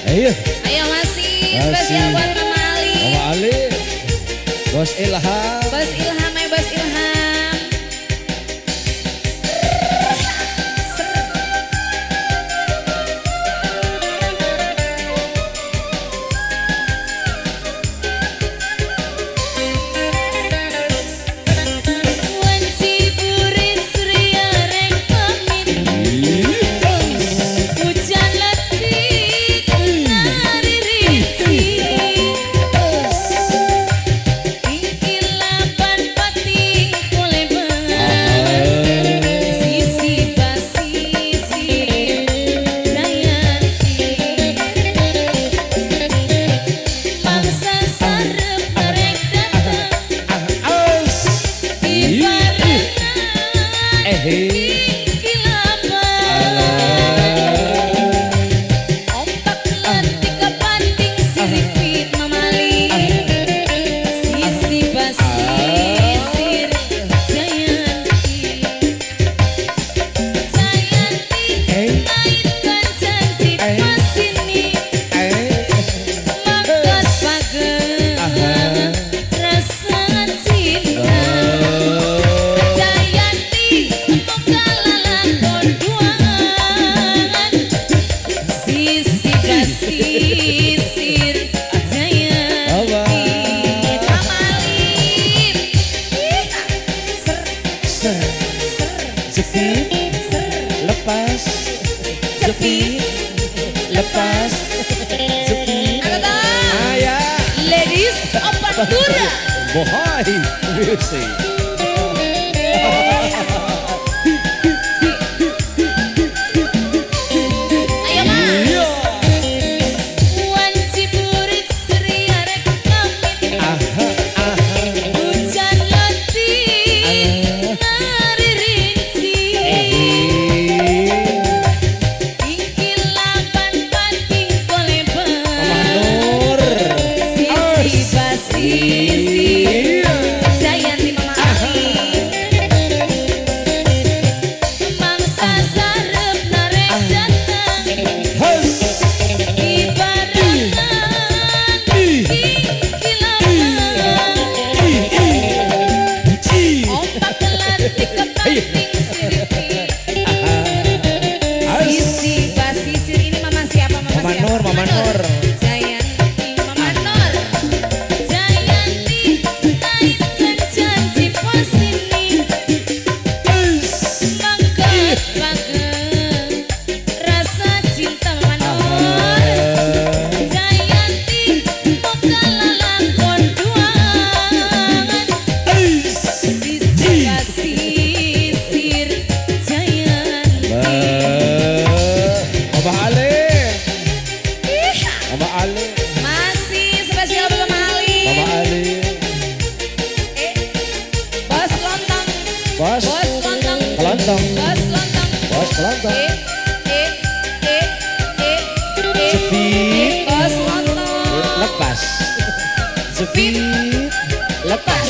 Ayo. Ayo masih spesial buat Mama Ali. Mama Ali. Bos Ilham. Bos Ilham, Bos Ilham. Lepas jepit, lepas jepit. Ayah, ladies open dura. Bohai, music. Mama Nur. Jayanti, Mama Nur. Jayanti, naikkan janji pos ini. Mangkat banget rasa cinta Mama Nur. Jayanti, muka lalakon duaan. Sisir kasisir Jayanti. Abah Ale. Mama Ali. Masih spesial buat Mama Ali. Mama Ali. Bos lontong. Bos. Bos lontong. Kelontong. Bos lontong. Bos kelontong. Jepit. Bos lontong. Lepas. Jepit. Lepas.